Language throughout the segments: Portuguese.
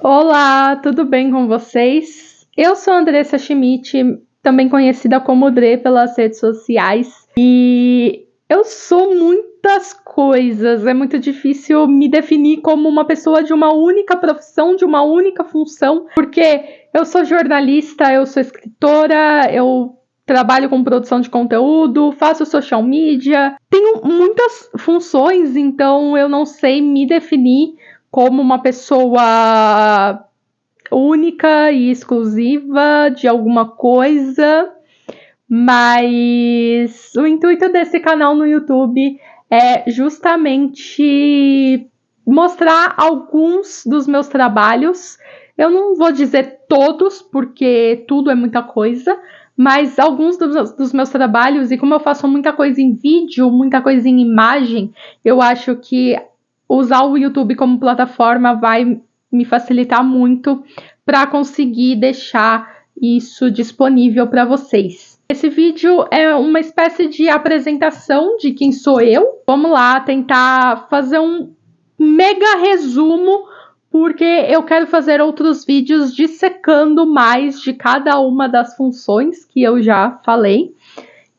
Olá, tudo bem com vocês? Eu sou Andressa Schmidt, também conhecida como Dre pelas redes sociais, e eu sou muitas coisas. É muito difícil me definir como uma pessoa de uma única profissão, de uma única função, porque eu sou jornalista, eu sou escritora, eu trabalho com produção de conteúdo, faço social media, tenho muitas funções, então eu não sei me definir como uma pessoa única e exclusiva de alguma coisa, mas o intuito desse canal no YouTube é justamente mostrar alguns dos meus trabalhos. Eu não vou dizer todos, porque tudo é muita coisa, mas alguns dos meus trabalhos, e como eu faço muita coisa em vídeo, muita coisa em imagem, eu acho que usar o YouTube como plataforma vai me facilitar muito para conseguir deixar isso disponível para vocês. Esse vídeo é uma espécie de apresentação de quem sou eu. Vamos lá tentar fazer um mega resumo, porque eu quero fazer outros vídeos dissecando mais de cada uma das funções que eu já falei.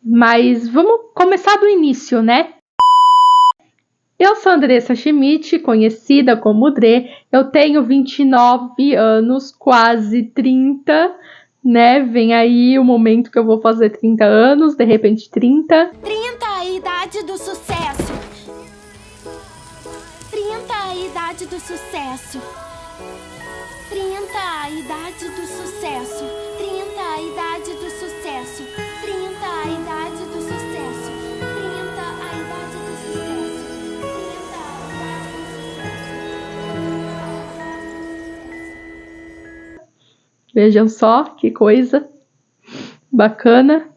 Mas vamos começar do início, né? Eu sou Andressa Schmidt, conhecida como Dre. Eu tenho 29 anos, quase 30, né? Vem aí o momento que eu vou fazer 30 anos, de repente 30. 30, a idade do sucesso. 30, a idade do sucesso. 30, a idade do sucesso. 30, a idade do sucesso. 30, a idade do sucesso. 30, a idade do sucesso. 30, a idade do sucesso. Vejam só que coisa bacana.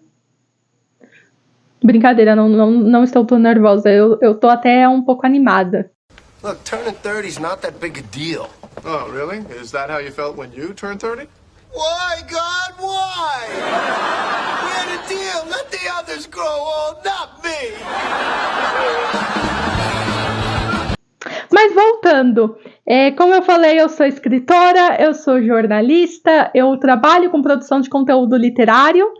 Brincadeira, não estou tão nervosa. Eu tô até um pouco animada. Look, turning 30 is not that big a deal. Oh, really? Is that how you felt when you turned 30? Why, God, why? We had a deal. Let the others grow old, not me. Mas voltando, como eu falei, eu sou escritora, eu sou jornalista, eu trabalho com produção de conteúdo literário,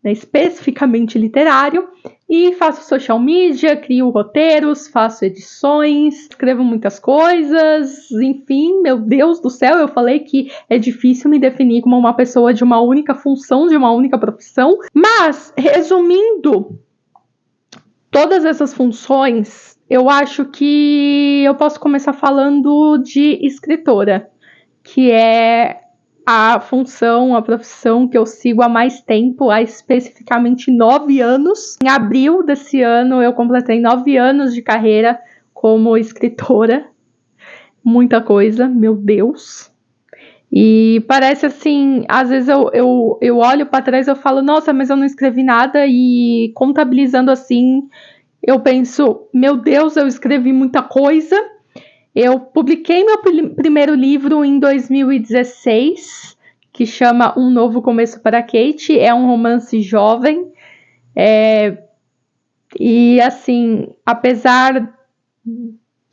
né, especificamente literário, e faço social media, crio roteiros, faço edições, escrevo muitas coisas, enfim, meu Deus do céu, eu falei que é difícil me definir como uma pessoa de uma única função, de uma única profissão, mas, resumindo todas essas funções, eu acho que eu posso começar falando de escritora, que é a função, a profissão que eu sigo há mais tempo, há especificamente 9 anos. Em abril desse ano eu completei 9 anos de carreira como escritora. Muita coisa, meu Deus. E parece assim, às vezes eu olho para trás e eu falo, nossa, mas eu não escrevi nada, e contabilizando assim, eu penso, meu Deus, eu escrevi muita coisa. Eu publiquei meu primeiro livro em 2016, que chama Um Novo Começo para Kate. É um romance jovem. E assim, apesar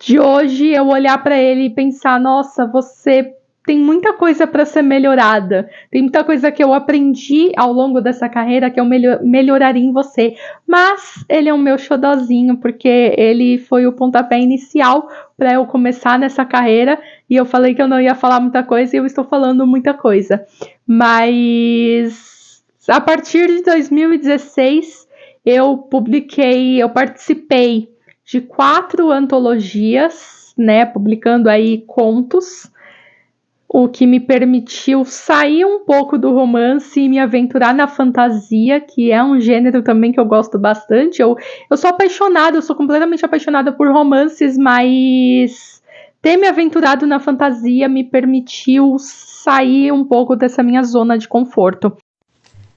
de hoje eu olhar para ele e pensar, nossa, você tem muita coisa para ser melhorada, tem muita coisa que eu aprendi ao longo dessa carreira que eu melhoraria em você, mas ele é o meu xodozinho, porque ele foi o pontapé inicial para eu começar nessa carreira, e eu falei que eu não ia falar muita coisa e eu estou falando muita coisa, mas a partir de 2016 eu participei de 4 antologias, né, publicando aí contos, o que me permitiu sair um pouco do romance e me aventurar na fantasia, que é um gênero também que eu gosto bastante. Eu sou apaixonada, eu sou completamente apaixonada por romances, mas ter me aventurado na fantasia me permitiu sair um pouco dessa minha zona de conforto.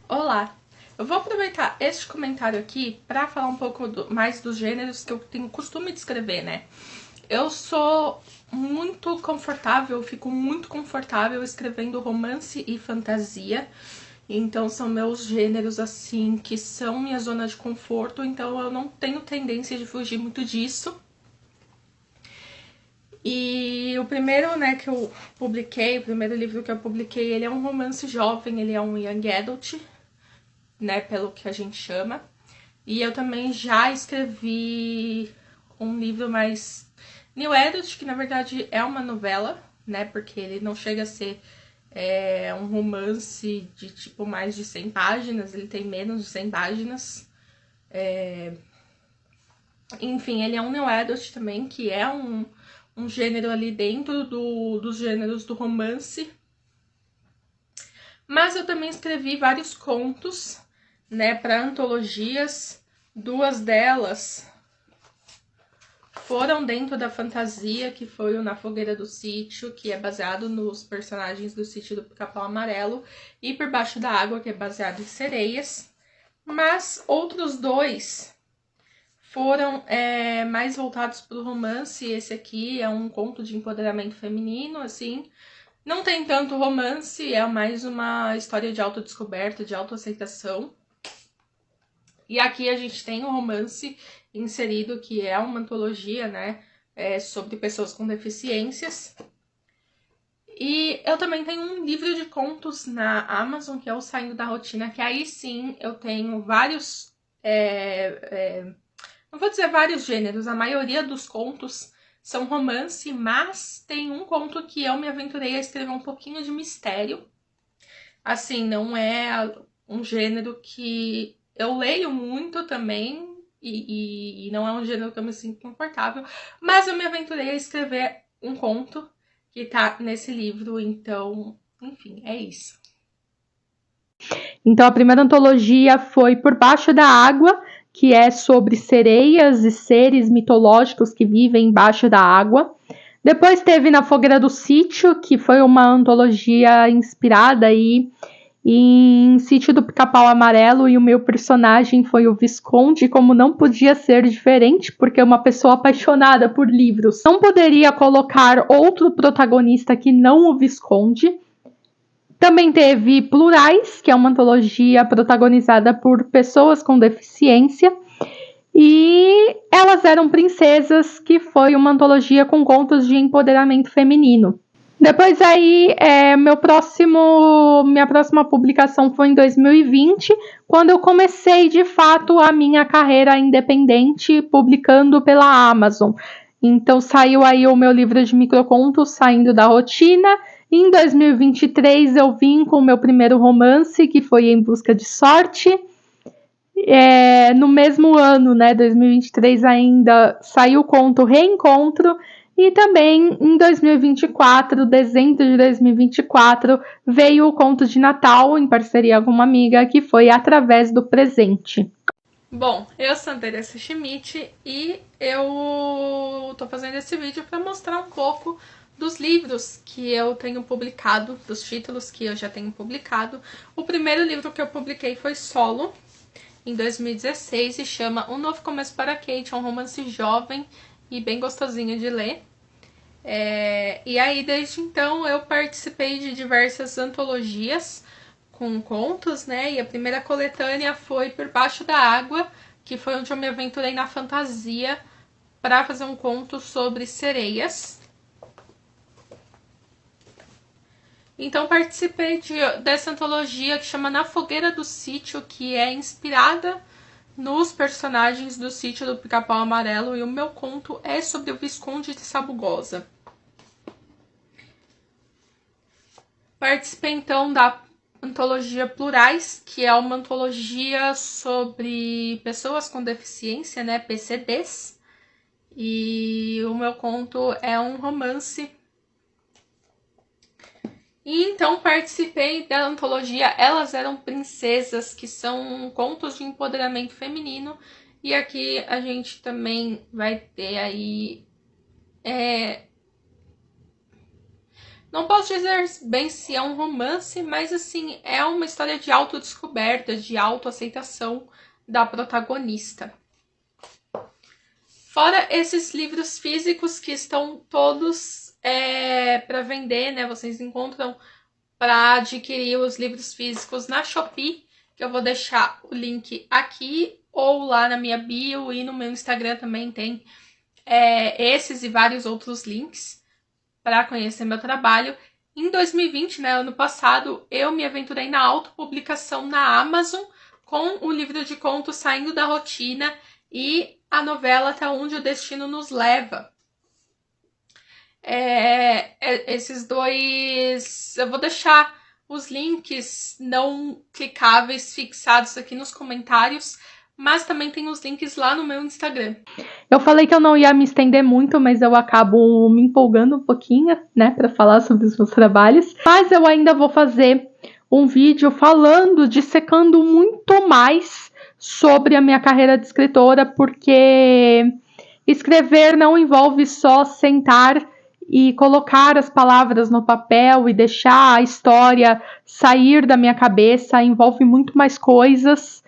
Olá! Eu vou aproveitar este comentário aqui para falar um pouco mais dos gêneros que eu tenho costume de escrever, né? Eu sou muito confortável, fico muito confortável escrevendo romance e fantasia. Então são meus gêneros, assim, que são minha zona de conforto. Então eu não tenho tendência de fugir muito disso. E o primeiro, né, que eu publiquei, o primeiro livro que eu publiquei, ele é um romance jovem, ele é um young adult, né, pelo que a gente chama. E eu também já escrevi um livro mais new adult, que na verdade é uma novela, né, porque ele não chega a ser um romance de tipo mais de 100 páginas, ele tem menos de 100 páginas. Enfim, ele é um new adult também, que é um gênero ali dentro dos gêneros do romance. Mas eu também escrevi vários contos, né, para antologias. 2 delas foram dentro da fantasia, que foi o Na Fogueira do Sítio, que é baseado nos personagens do Sítio do Pica-Pau Amarelo, e Por Baixo da Água, que é baseado em sereias. Mas outros 2 foram mais voltados para o romance. Esse aqui é um conto de empoderamento feminino, assim. Não tem tanto romance, é mais uma história de autodescoberta, de autoaceitação. E aqui a gente tem um romance inserido, que é uma antologia, né, sobre pessoas com deficiências. E eu também tenho um livro de contos na Amazon, que é o Saindo da Rotina, que aí sim eu tenho vários... não vou dizer vários gêneros, a maioria dos contos são romance, mas tem um conto que eu me aventurei a escrever um pouquinho de mistério. Assim, não é um gênero que eu leio muito também, e não é um gênero que eu me sinto confortável, mas eu me aventurei a escrever um conto que tá nesse livro, então, enfim, é isso. Então, a primeira antologia foi Por Baixo da Água, que é sobre sereias e seres mitológicos que vivem embaixo da água. Depois teve Na Fogueira do Sítio, que foi uma antologia inspirada aí em Sítio do Pica-Pau Amarelo, e o meu personagem foi o Visconde, como não podia ser diferente, porque uma pessoa apaixonada por livros não poderia colocar outro protagonista que não o Visconde. Também teve Plurais, que é uma antologia protagonizada por pessoas com deficiência, e Elas Eram Princesas, que foi uma antologia com contos de empoderamento feminino. Depois aí, minha próxima publicação foi em 2020, quando eu comecei de fato a minha carreira independente publicando pela Amazon. Então saiu aí o meu livro de microcontos, Saindo da Rotina. Em 2023 eu vim com o meu primeiro romance, que foi Em Busca de Sorte. No mesmo ano, né, 2023 ainda, saiu o conto Reencontro. E também em 2024, dezembro de 2024, veio o conto de Natal, em parceria com uma amiga, que foi Através do Presente. Bom, eu sou Andressa Schmidt e eu tô fazendo esse vídeo para mostrar um pouco dos livros que eu tenho publicado, dos títulos que eu já tenho publicado. O primeiro livro que eu publiquei foi Solo, em 2016, e chama Um Novo Começo para Kate, é um romance jovem e bem gostosinho de ler. E aí, desde então, eu participei de diversas antologias com contos, né? E a primeira coletânea foi Por Baixo da Água, que foi onde eu me aventurei na fantasia para fazer um conto sobre sereias. Então, participei dessa antologia que chama Na Fogueira do Sítio, que é inspirada nos personagens do Sítio do Pica-Pau Amarelo, e o meu conto é sobre o Visconde de Sabugosa. Participei então da antologia Plurais, que é uma antologia sobre pessoas com deficiência, né, PCDs, e o meu conto é um romance. E então participei da antologia Elas Eram Princesas, que são contos de empoderamento feminino. E aqui a gente também vai ter aí... Não posso dizer bem se é um romance, mas assim, é uma história de autodescoberta, de autoaceitação da protagonista. Fora esses livros físicos que estão todos... para vender, né? Vocês encontram para adquirir os livros físicos na Shopee, que eu vou deixar o link aqui ou lá na minha bio, e no meu Instagram também tem esses e vários outros links para conhecer meu trabalho. Em 2020, né, ano passado, eu me aventurei na autopublicação na Amazon com o livro de contos Saindo da Rotina e a novela Até Onde o Destino Nos Leva. Esses dois... Eu vou deixar os links não clicáveis fixados aqui nos comentários, mas também tem os links lá no meu Instagram. Eu falei que eu não ia me estender muito, mas eu acabo me empolgando um pouquinho, né, para falar sobre os meus trabalhos. Mas eu ainda vou fazer um vídeo falando, dissecando muito mais sobre a minha carreira de escritora, porque escrever não envolve só sentar e colocar as palavras no papel e deixar a história sair da minha cabeça, envolve muito mais coisas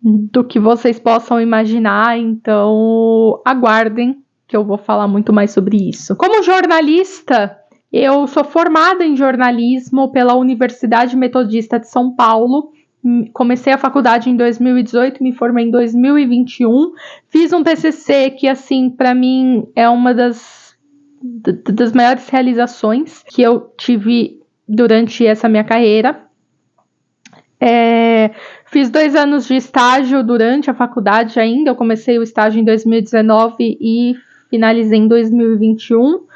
do que vocês possam imaginar, então aguardem que eu vou falar muito mais sobre isso. Como jornalista, eu sou formada em jornalismo pela Universidade Metodista de São Paulo. Comecei a faculdade em 2018, me formei em 2021. Fiz um TCC que, assim, para mim é uma das maiores realizações que eu tive durante essa minha carreira. Fiz 2 anos de estágio durante a faculdade ainda. Eu comecei o estágio em 2019 e finalizei em 2021.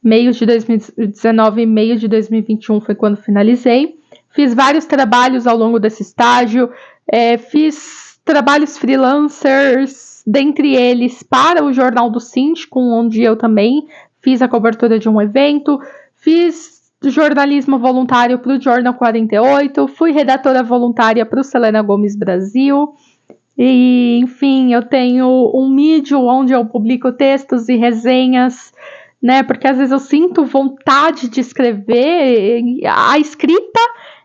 Meio de 2019 e meio de 2021 foi quando finalizei. Fiz vários trabalhos ao longo desse estágio. Fiz trabalhos freelancers, dentre eles para o Jornal do Síndico, onde eu também fiz a cobertura de um evento. Fiz jornalismo voluntário para o Jornal 48, fui redatora voluntária para o Selena Gomez Brasil, e enfim, eu tenho um Medium onde eu publico textos e resenhas, né, porque às vezes eu sinto vontade de escrever. A escrita,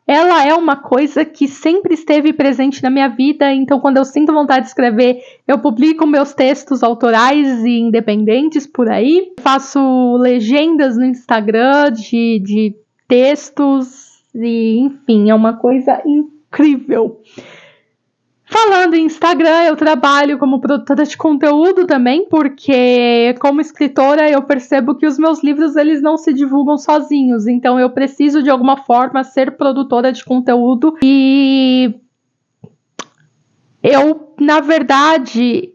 ela é uma coisa que sempre esteve presente na minha vida, então quando eu sinto vontade de escrever, eu publico meus textos autorais e independentes por aí. Faço legendas no Instagram de textos e, enfim, é uma coisa incrível. Falando em Instagram, eu trabalho como produtora de conteúdo também, porque como escritora eu percebo que os meus livros eles não se divulgam sozinhos, então eu preciso de alguma forma ser produtora de conteúdo e eu, na verdade,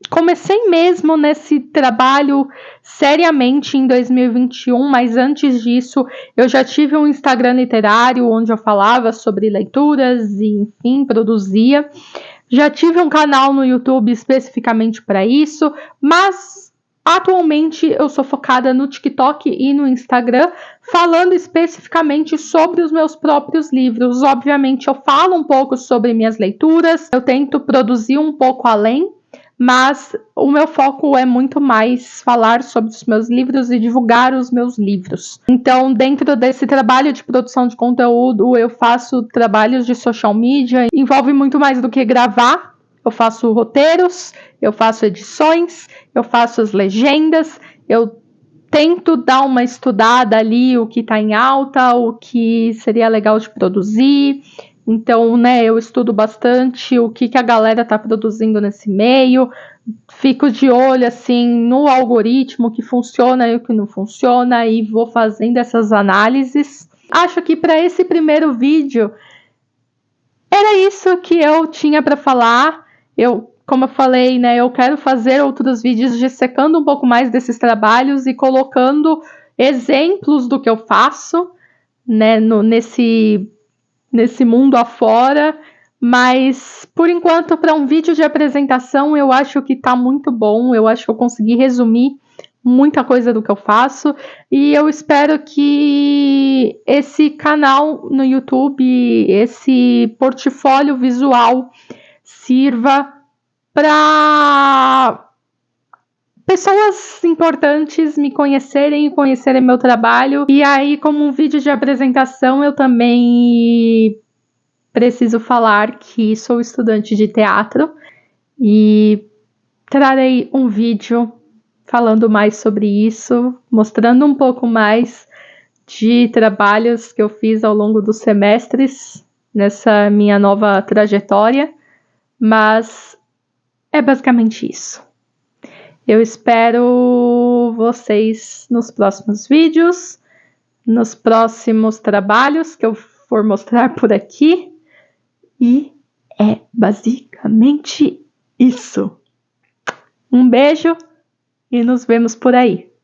comecei mesmo nesse trabalho seriamente em 2021, mas antes disso eu já tive um Instagram literário onde eu falava sobre leituras e, enfim, produzia. Já tive um canal no YouTube especificamente para isso, mas atualmente eu sou focada no TikTok e no Instagram, falando especificamente sobre os meus próprios livros. Obviamente eu falo um pouco sobre minhas leituras, eu tento produzir um pouco além, mas o meu foco é muito mais falar sobre os meus livros e divulgar os meus livros. Então, dentro desse trabalho de produção de conteúdo, eu faço trabalhos de social media, envolve muito mais do que gravar. Eu faço roteiros, eu faço edições, eu faço as legendas, eu tento dar uma estudada ali, o que está em alta, o que seria legal de produzir. Então, né, eu estudo bastante o que a galera tá produzindo nesse meio, fico de olho, assim, no algoritmo, o que funciona e o que não funciona, e vou fazendo essas análises. Acho que para esse primeiro vídeo, era isso que eu tinha para falar. Como eu falei, né, eu quero fazer outros vídeos dissecando um pouco mais desses trabalhos e colocando exemplos do que eu faço, né, nesse mundo afora, mas por enquanto para um vídeo de apresentação eu acho que tá muito bom, eu acho que eu consegui resumir muita coisa do que eu faço e eu espero que esse canal no YouTube, esse portfólio visual sirva para pessoas importantes me conhecerem e conhecerem meu trabalho. E aí, como um vídeo de apresentação, eu também preciso falar que sou estudante de teatro e trarei um vídeo falando mais sobre isso, mostrando um pouco mais de trabalhos que eu fiz ao longo dos semestres nessa minha nova trajetória, mas é basicamente isso. Eu espero vocês nos próximos vídeos, nos próximos trabalhos que eu for mostrar por aqui. E é basicamente isso. Um beijo e nos vemos por aí.